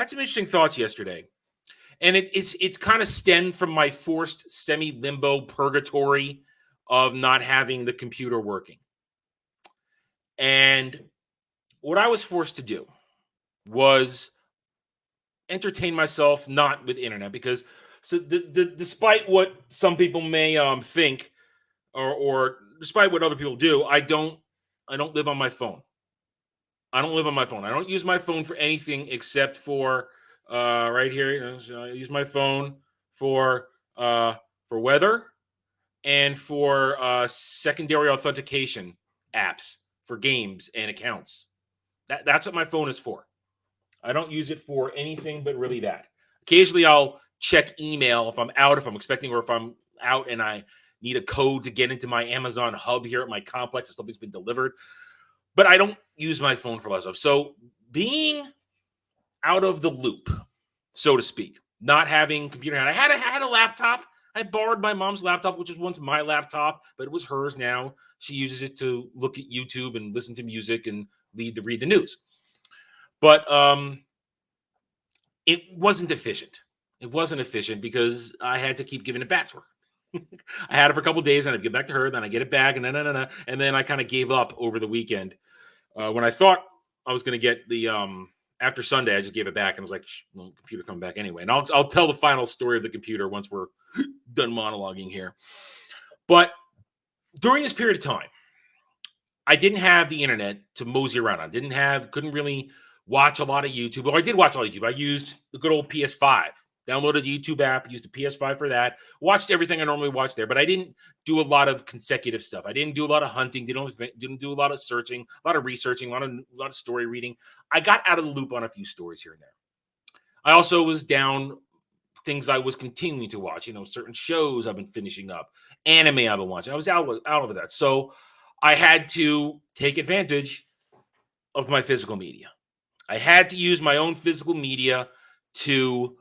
I had some interesting thoughts yesterday, and it's kind of stemmed from my forced semi-limbo purgatory of not having the computer working. And what I was forced to do was entertain myself not with internet because despite what some people may think or despite what other people do, I don't live on my phone. I don't live on my phone. I don't use my phone for anything except for right here. So I use my phone for uh, for weather and for secondary authentication apps for games and accounts. That's what my phone is for. I don't use it for anything but really that. Occasionally, I'll check email if I'm out, if I'm expecting, or if I'm out and I need a code to get into my Amazon hub here at my complex if something's been delivered. But I don't use my phone for a lot of stuff. So being out of the loop, so to speak, not having computer hand. I had a laptop. I borrowed my mom's laptop, which was once my laptop, but it was hers now. She uses it to look at YouTube and listen to music and read the news. But it wasn't efficient. It wasn't efficient because I had to keep giving it back to her. I had it for a couple of days, and I'd get back to her, then I get it back, and then I kind of gave up over the weekend. When I thought I was going to get the after Sunday, I just gave it back and was like, well, computer coming back anyway. And I'll tell the final story of the computer once we're done monologuing here. But during this period of time, I didn't have the internet to mosey around on. Couldn't really watch a lot of YouTube. Well, I did watch a lot of YouTube. I used the good old PS5. Downloaded the YouTube app, used the PS5 for that. Watched everything I normally watch there, but I didn't do a lot of consecutive stuff. I didn't do a lot of hunting. Didn't do a lot of searching, a lot of researching, a lot of story reading. I got out of the loop on a few stories here and there. I also was down things I was continuing to watch. Certain shows I've been finishing up, anime I've been watching. I was out of that, so I had to take advantage of my physical media. I had to use my own physical media to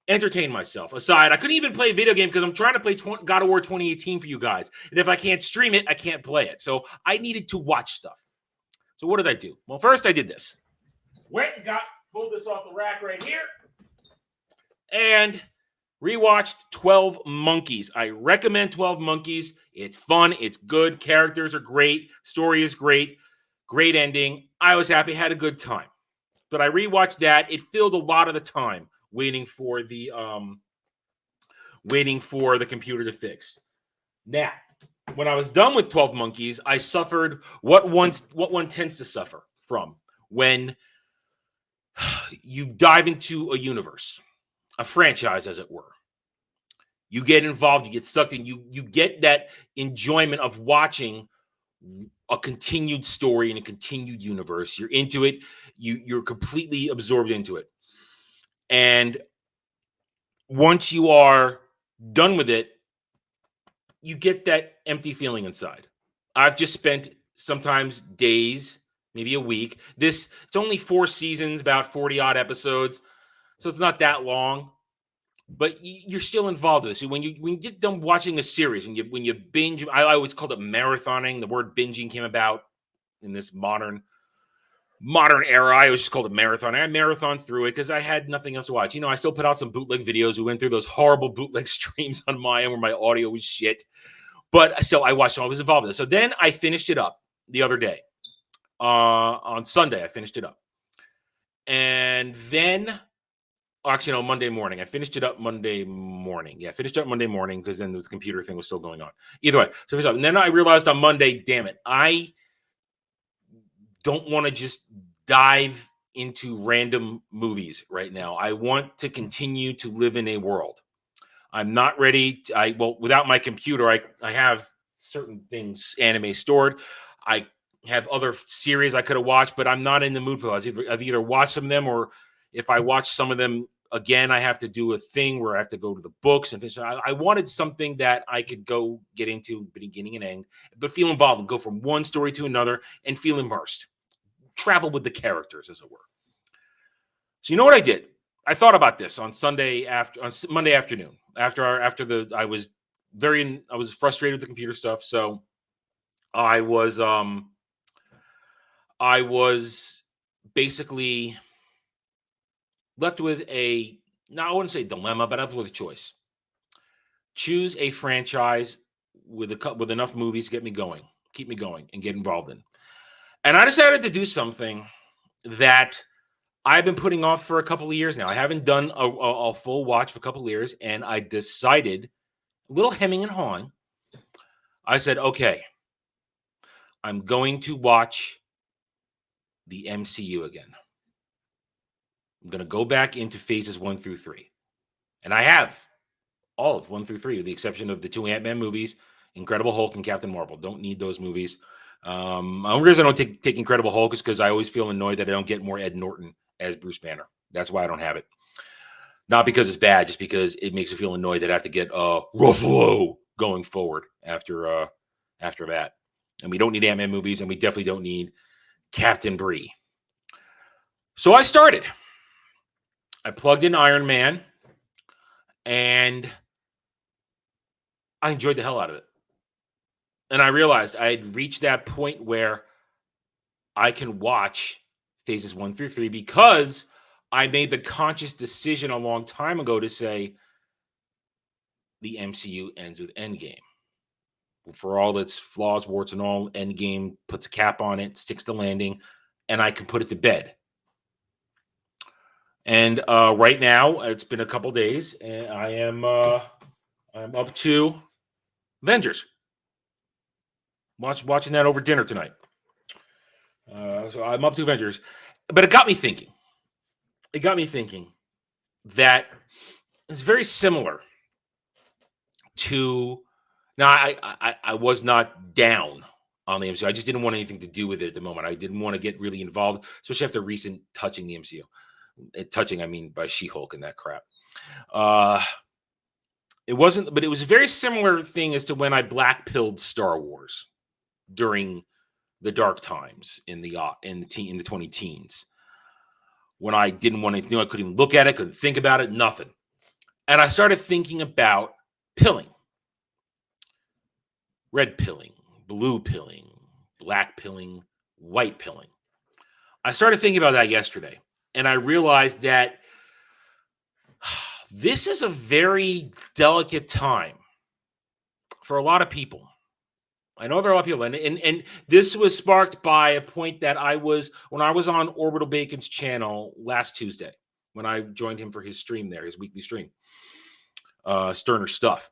entertain myself. Aside, I couldn't even play a video game because I'm trying to play God of War 2018 for you guys. And if I can't stream it, I can't play it. So I needed to watch stuff. So what did I do? Well, first I did this. Pulled this off the rack right here, and rewatched 12 Monkeys. I recommend 12 Monkeys. It's fun. It's good. Characters are great. Story is great. Great ending. I was happy. Had a good time. But I rewatched that. It filled a lot of the time waiting for the computer to fix. Now, when I was done with 12 Monkeys, I suffered what one tends to suffer from when you dive into a universe, a franchise, as it were. You get involved, you get sucked in, you get that enjoyment of watching a continued story in a continued universe. You're into it. You're completely absorbed into it. And once you are done with it, you get that empty feeling inside. I've just spent sometimes days, maybe a week. It's only 4 seasons, about 40 odd episodes. So it's not that long, but you're still involved with this. So when you get done watching a series, when you binge, I always called it marathoning. The word binging came about in this modern era. I always just called it marathon. I marathoned through it because I had nothing else to watch. I still put out some bootleg videos. We went through those horrible bootleg streams on my end where my audio was shit. But still, I watched it. I was involved in it. So then I finished it up the other day. On Sunday, I finished it up. And then, actually, no, Monday morning. I finished it up Monday morning. Yeah, I finished it up Monday morning because then the computer thing was still going on. Either way. So and then I realized on Monday, damn it, I don't want to just dive into random movies right now. I want to continue to live in a world. I'm not ready. Without my computer, I have certain things, anime stored. I have other series I could have watched, but I'm not in the mood for those. I've either watched some of them, or if I watch some of them again, I have to do a thing where I have to go to the books and finish. I wanted something that I could go get into beginning and end, but feel involved and go from one story to another and feel immersed. Travel with the characters, as it were. So you know what I did? I thought about this on Monday afternoon. I was frustrated with the computer stuff, so I was basically left with a, no, I wouldn't say dilemma, but left with a choice. Choose a franchise with with enough movies to get me going, keep me going, and get involved in. And I decided to do something that I've been putting off for a couple of years now. I haven't done a full watch for a couple of years, and I decided, a little hemming and hawing, I said, okay, I'm going to watch the MCU again. I'm going to go back into phases 1 through 3. And I have all of 1 through 3, with the exception of the 2 Ant-Man movies, Incredible Hulk and Captain Marvel. Don't need those movies. The only reason I don't take Incredible Hulk is because I always feel annoyed that I don't get more Ed Norton as Bruce Banner. That's why I don't have it. Not because it's bad, just because it makes me feel annoyed that I have to get Ruffalo going forward after that. And we don't need Ant-Man movies, and we definitely don't need Captain Bree. So I started. I plugged in Iron Man, and I enjoyed the hell out of it. And I realized I had reached that point where I can watch phases 1 through 3 because I made the conscious decision a long time ago to say the MCU ends with Endgame. For all its flaws, warts, and all, Endgame puts a cap on it, sticks the landing, and I can put it to bed. And right now, it's been a couple days, and I'm up to Avengers. Watching that over dinner tonight. So I'm up to Avengers. But it got me thinking. That it's very similar to... Now, I was not down on the MCU. I just didn't want anything to do with it at the moment. I didn't want to get really involved, especially after recent touching the MCU. Touching, I mean, by She-Hulk and that crap. It wasn't, but it was a very similar thing as to when I black-pilled Star Wars during the dark times in the 20 teens, when I didn't want to, I couldn't even look at it, couldn't think about it, nothing. And I started thinking about pilling. Red pilling, blue pilling, black pilling, white pilling. I started thinking about that yesterday, and I realized that this is a very delicate time for a lot of people. I know there are a lot of people, and this was sparked by a point that when I was on Orbital Bacon's channel last Tuesday, when I joined him for his stream there, his weekly stream, Sterner Stuff.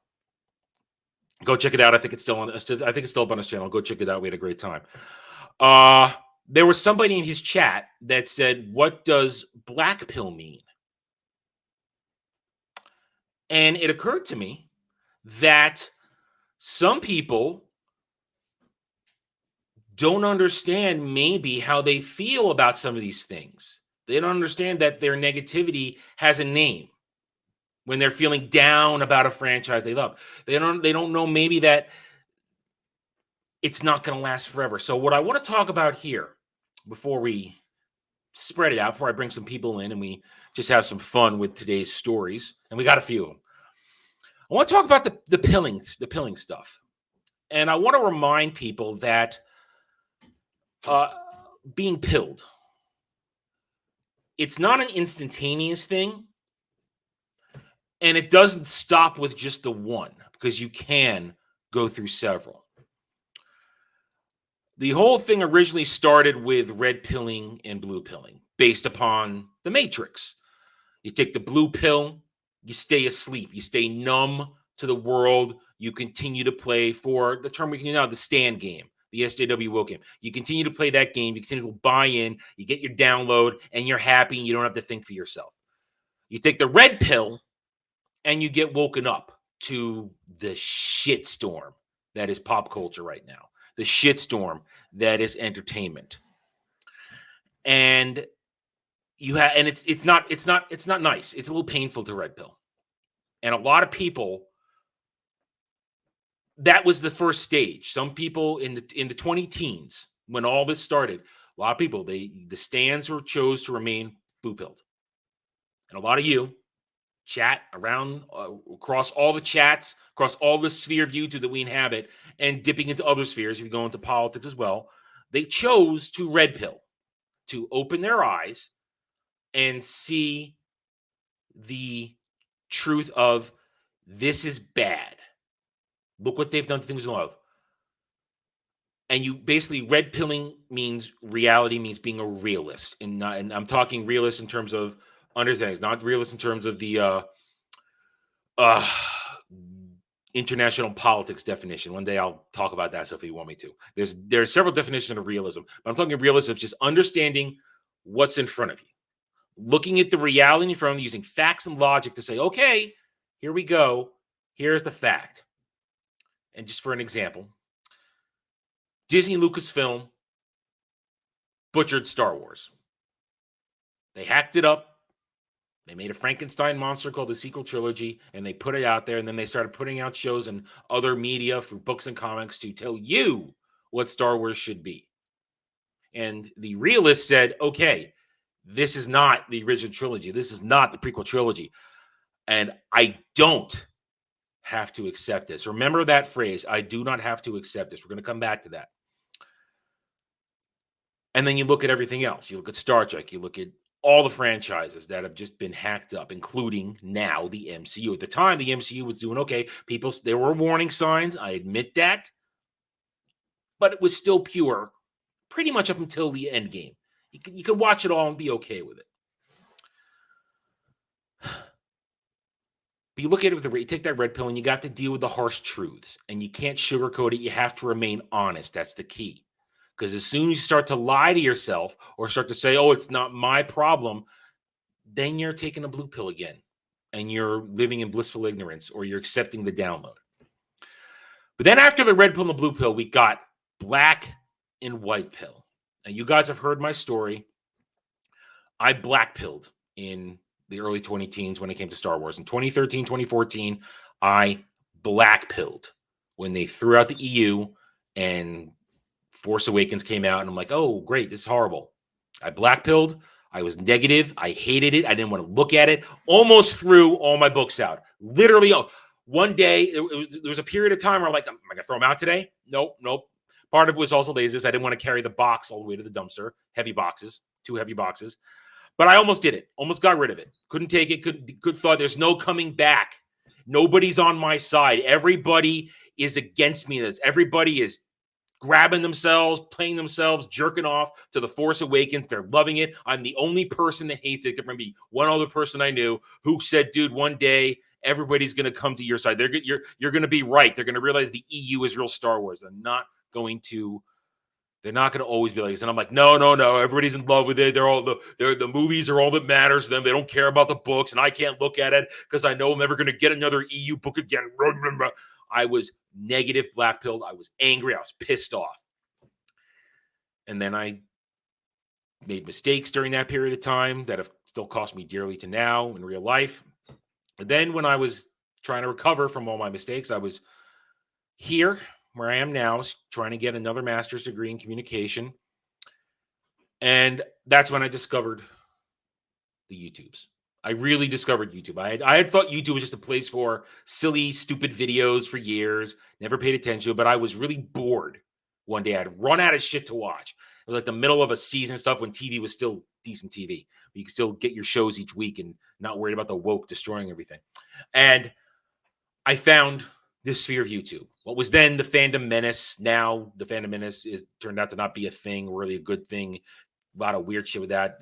Go check it out. I think it's still up on his channel. Go check it out. We had a great time. There was somebody in his chat that said, "What does black pill mean?" And it occurred to me that some people don't understand maybe how they feel about some of these things. They don't understand that their negativity has a name. When they're feeling down about a franchise they love, they don't know maybe that it's not going to last forever. So what I want to talk about here, before we spread it out, before I bring some people in and we just have some fun with today's stories, and we got a few of them, I want to talk about the pilling stuff. And I want to remind people that being pilled, it's not an instantaneous thing. And it doesn't stop with just the one, because you can go through several. The whole thing originally started with red pilling and blue pilling, based upon the Matrix. You take the blue pill, you stay asleep, you stay numb to the world, you continue to play, for the term we can use now, the stand game, the SJW woke game. You continue to play that game, you continue to buy in, you get your download, and you're happy, and you don't have to think for yourself. You take the red pill, and you get woken up to the shitstorm that is pop culture right now, the shitstorm that is entertainment, and it's not nice. It's a little painful to red pill, and a lot of people. That was the first stage. Some people in the 20 teens, when all this started, a lot of people the stands chose to remain blue pilled, and a lot of you. Chat around across all the chats, across all the sphere of YouTube that we inhabit, and dipping into other spheres, if you go into politics as well, they chose to red pill, to open their eyes and see the truth of this is bad. Look what they've done to things in love. And you basically red pilling means reality means being a realist, and I'm talking realist in terms of understandings, not realist in terms of the uh, international politics definition. One day I'll talk about that stuff if you want me to. There's several definitions of realism, but I'm talking realism of just understanding what's in front of you, looking at the reality in front of you, using facts and logic to say, okay, here we go. Here's the fact. And just for an example, Disney Lucasfilm butchered Star Wars. They hacked it up. They made a Frankenstein monster called the sequel trilogy, and they put it out there, and then they started putting out shows and other media for books and comics to tell you what Star Wars should be. And the realists said, okay, this is not the original trilogy. This is not the prequel trilogy. And I don't have to accept this. Remember that phrase, I do not have to accept this. We're going to come back to that. And then you look at everything else. You look at Star Trek. You look at all the franchises that have just been hacked up, including now the MCU. At the time, the MCU was doing okay. There were warning signs. I admit that. But it was still pure pretty much up until the end game. You can watch it all and be okay with it. But you look at it you take that red pill and you got to deal with the harsh truths. And you can't sugarcoat it. You have to remain honest. That's the key. Because as soon as you start to lie to yourself or start to say, oh, it's not my problem, then you're taking a blue pill again. And you're living in blissful ignorance, or you're accepting the download. But then after the red pill and the blue pill, we got black and white pill. And you guys have heard my story. I black pilled in the early 2010s when it came to Star Wars. In 2013, 2014, I black pilled when they threw out the EU and Force Awakens came out, and I'm like, oh, great, this is horrible. I black pilled. I was negative. I hated it. I didn't want to look at it. Almost threw all my books out. Literally, one day, there was a period of time where I'm like, am I going to throw them out today? Nope. Part of it was also laziness. I didn't want to carry the box all the way to the dumpster. Heavy boxes, 2 heavy boxes. But I almost did it. Almost got rid of it. Couldn't take it. Good thought. There's no coming back. Nobody's on my side. Everybody is against me. Everybody is grabbing themselves, playing themselves, jerking off to The Force Awakens. They're loving it. I'm the only person that hates it, except for maybe one other person I knew who said, dude, one day everybody's going to come to your side. You're going to be right. They're going to realize the EU is real Star Wars. They're not going to always be like this. And I'm like, no. Everybody's in love with it. The movies are all that matters to them. They don't care about the books, and I can't look at it because I know I'm never going to get another EU book again. I was negative, black pilled. I was angry. I was pissed off. And then I made mistakes during that period of time that have still cost me dearly to now in real life. And then when I was trying to recover from all my mistakes, I was here where I am now, trying to get another master's degree in communication. And that's when I discovered the YouTubes. I really discovered YouTube. I had thought YouTube was just a place for silly, stupid videos for years, never paid attention to it, but I was really bored one day. I'd run out of shit to watch. It was like the middle of a season stuff when TV was still decent TV. You could still get your shows each week and not worried about the woke destroying everything. And I found this sphere of YouTube. What was then the Fandom Menace, now the Fandom Menace turned out to not be a thing, really a good thing. A lot of weird shit with that,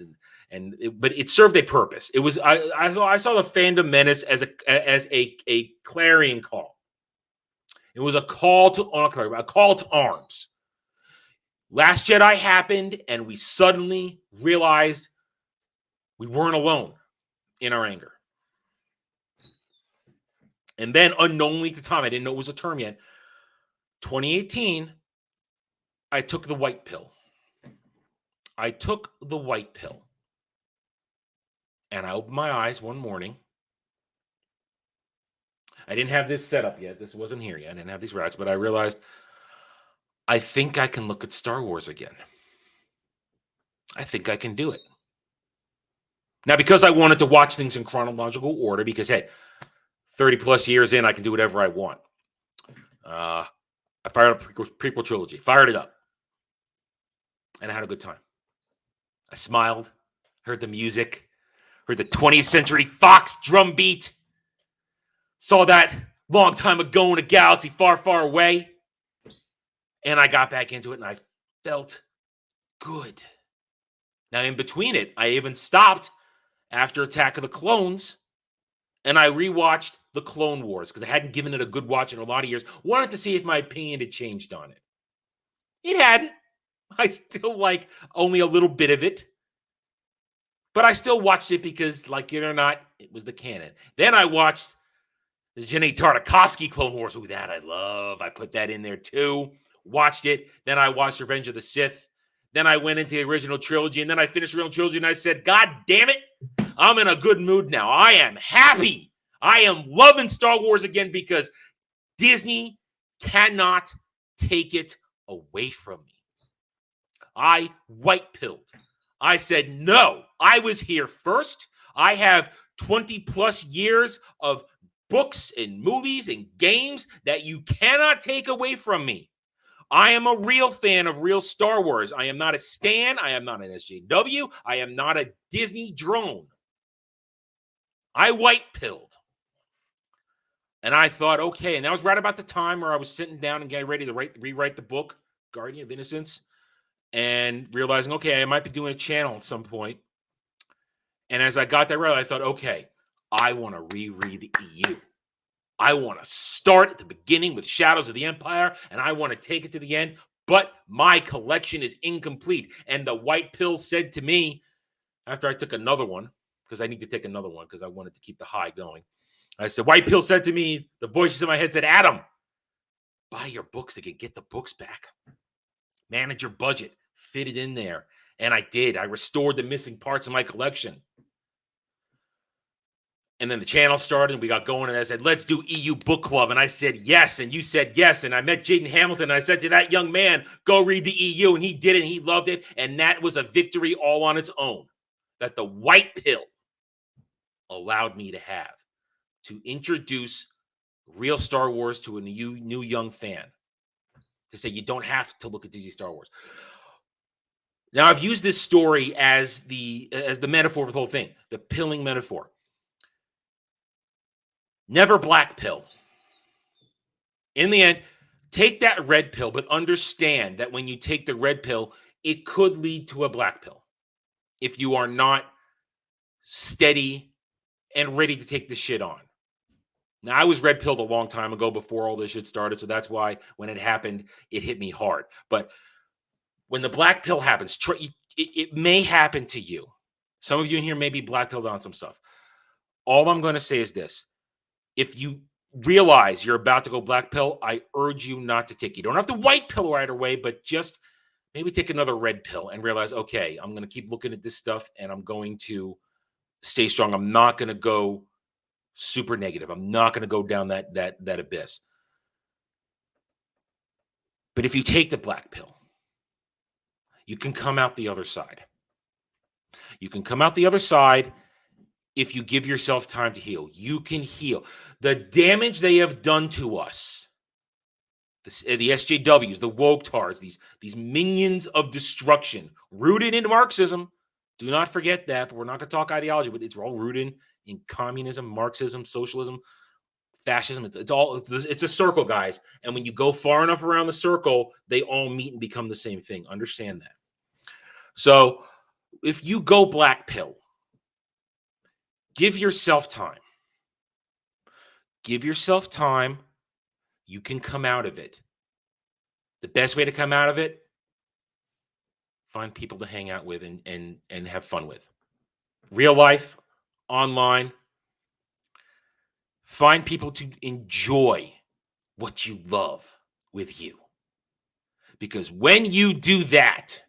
but it served a purpose. It was I saw the Fandom Menace as a clarion call. It was a call to arms. Last Jedi happened, and we suddenly realized we weren't alone in our anger. And then, unknowingly to Tom, I didn't know it was a term yet. 2018, I took the white pill. I took the white pill. And I opened my eyes one morning. I didn't have this set up yet. This wasn't here yet. I didn't have these racks, but I realized I think I can look at Star Wars again. I think I can do it. Now, because I wanted to watch things in chronological order, because, hey, 30 plus years in, I can do whatever I want. I fired up prequel trilogy, fired it up. And I had a good time. I smiled, heard the music, Heard the 20th Century Fox drum beat. Saw that long time ago in a galaxy far, far away. And I got back into it and I felt good. Now, in between it, I even stopped after Attack of the Clones and I rewatched The Clone Wars because I hadn't given it a good watch in a lot of years. Wanted to see if my opinion had changed on it. It hadn't. I still like only a little bit of it. But I still watched it because, like it or not, it was the canon. Then I watched the Jenny Tartakovsky Clone Wars. Ooh, that I love. I put that in there too. Watched it. Then I watched Revenge of the Sith. Then I went into the original trilogy. And then I finished the original trilogy and I said, God damn it, I'm in a good mood now. I am happy. I am loving Star Wars again because Disney cannot take it away from me. I white-pilled. I said, no, I was here first. I have 20 plus years of books and movies and games that you cannot take away from me. I am a real fan of real Star Wars. I am not a stan. I am not an SJW. I am not a Disney drone. I white-pilled. And I thought, okay, and that was right about the time where I was sitting down and getting ready to rewrite the book, Guardian of Innocence, and realizing, okay, I might be doing a channel at some point. And as I got that right, I thought, okay, I want to reread the EU. I want to start at the beginning with Shadows of the Empire, and I want to take it to the end, but my collection is incomplete. And the white pill said to me, after I took another one, because I need to take another one because I wanted to keep the high going. I said, white pill said to me, the voices in my head said, Adam, buy your books again, get the books back. Manage your budget, fit it in there. And I did. I restored the missing parts of my collection. And then the channel started and we got going and I said, let's do EU book club. And I said, yes. And you said, yes. And I met Jaden Hamilton. And I said to that young man, go read the EU. And he did it and he loved it. And that was a victory all on its own that the white pill allowed me to have to introduce real Star Wars to a new young fan. To say you don't have to look at Disney Star Wars. Now, I've used this story as the metaphor for the whole thing, the pilling metaphor. Never black pill. In the end, take that red pill, but understand that when you take the red pill, it could lead to a black pill if you are not steady and ready to take this shit on. Now, I was red pilled a long time ago before all this shit started, so that's why when it happened, it hit me hard. But when the black pill happens, it may happen to you. Some of you in here may be black pilled on some stuff. All I'm going to say is this. If you realize you're about to go black pill, I urge you not to take it. You don't have to white pill right away, but just maybe take another red pill and realize, okay, I'm going to keep looking at this stuff and I'm going to stay strong. I'm not going to go super negative. I'm not going to go down that abyss. But if you take the black pill, you can come out the other side. You can come out the other side if you give yourself time to heal. You can heal. The damage they have done to us, the SJWs, the woke tards, these minions of destruction, rooted in Marxism. Do not forget that. But we're not going to talk ideology, but it's all rooted in communism, Marxism, socialism, fascism. It's a circle, guys. And when you go far enough around the circle, they all meet and become the same thing. Understand that. So if you go black pill, give yourself time. Give yourself time. You can come out of it. The best way to come out of it, find people to hang out with and have fun with. Real life, online. Find people to enjoy what you love with you. Because when you do that,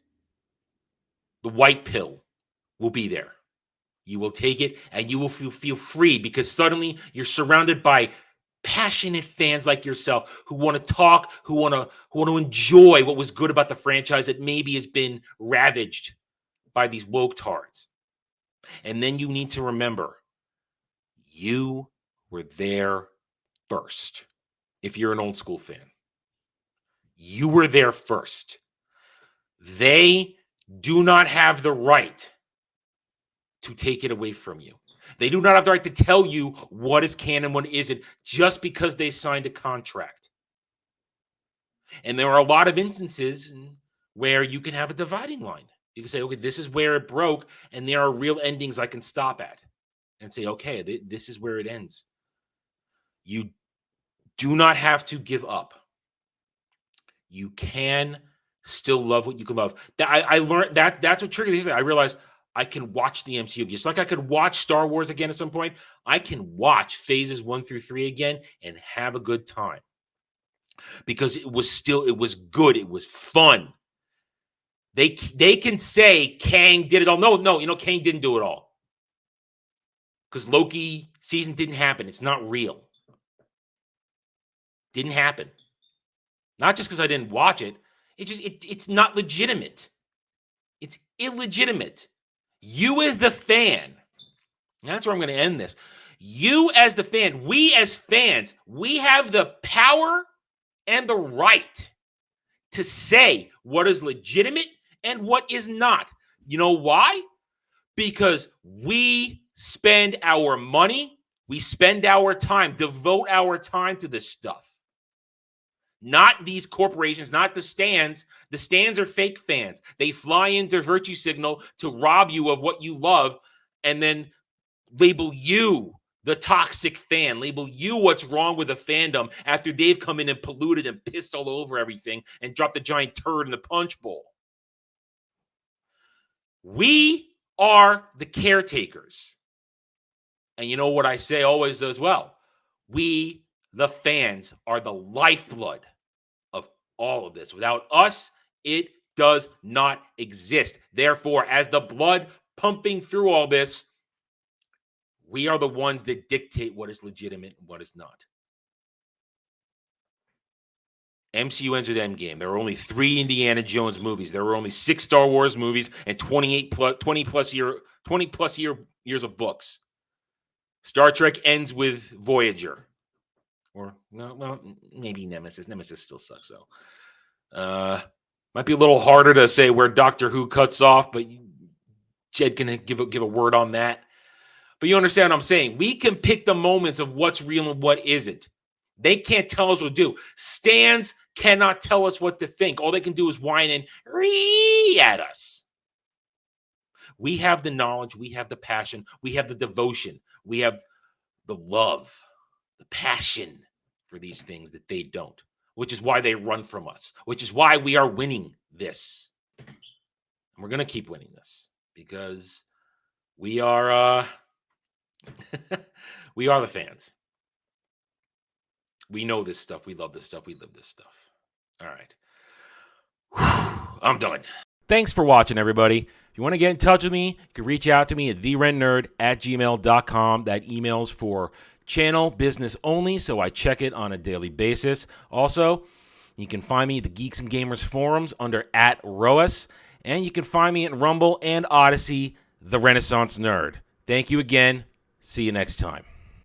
the white pill will be there. You will take it and you will feel free because suddenly you're surrounded by passionate fans like yourself who want to talk, who want to enjoy what was good about the franchise that maybe has been ravaged by these woke tards. And then you need to remember, you were there first. If you're an old school fan, you were there first. They do not have the right to take it away from you. They do not have the right to tell you what is canon, what isn't, just because they signed a contract. And there are a lot of instances where you can have a dividing line. You can say, okay, this is where it broke, and there are real endings I can stop at and say, okay, this is where it ends. You do not have to give up. You can still love what you can love. I learned that's what triggered this. I realized I can watch the MCU. Just like I could watch Star Wars again at some point, I can watch phases 1 through 3 again and have a good time. Because it was good. It was fun. They can say Kang did it all. No, Kang didn't do it all. Because Loki season didn't happen. It's not real. Didn't happen. Not just because I didn't watch it. It's not legitimate. It's illegitimate. You as the fan, that's where I'm going to end this. You as the fan, we as fans, we have the power and the right to say what is legitimate and what is not. You know why? Because we spend our money, we spend our time, devote our time to this stuff. Not these corporations, not the stands. The stands are fake fans. They fly into Virtue Signal to rob you of what you love and then label you the toxic fan, label you what's wrong with the fandom after they've come in and polluted and pissed all over everything and dropped a giant turd in the punch bowl. We are the caretakers. And you know what I say always as well? We, the fans, are the lifeblood of all of this. Without us, it does not exist. Therefore, as the blood pumping through all this, we are the ones that dictate what is legitimate and what is not. MCU ends with Endgame. There were only 3 Indiana Jones movies. There were only 6 Star Wars movies and 20 plus years of books. Star Trek ends with Voyager. Or, no, well, maybe Nemesis. Nemesis still sucks, though. Might be a little harder to say where Doctor Who cuts off, but Jed can give a word on that. But you understand what I'm saying? We can pick the moments of what's real and what isn't. They can't tell us what to do. Stans cannot tell us what to think. All they can do is whine and ree at us. We have the knowledge. We have the passion. We have the devotion. We have the love, the passion for these things that they don't, which is why they run from us, which is why we are winning this. And we're going to keep winning this because we are we are the fans. We know this stuff. We love this stuff. We live this stuff. All right. I'm done. Thanks for watching, everybody. If you want to get in touch with me, you can reach out to me at therentnerd@gmail.com. That email's for channel business only, so I check it on a daily basis. Also, you can find me at the Geeks and Gamers forums under @ROAS, and you can find me at Rumble and Odyssey, The Renaissance Nerd. Thank you again. See you next time.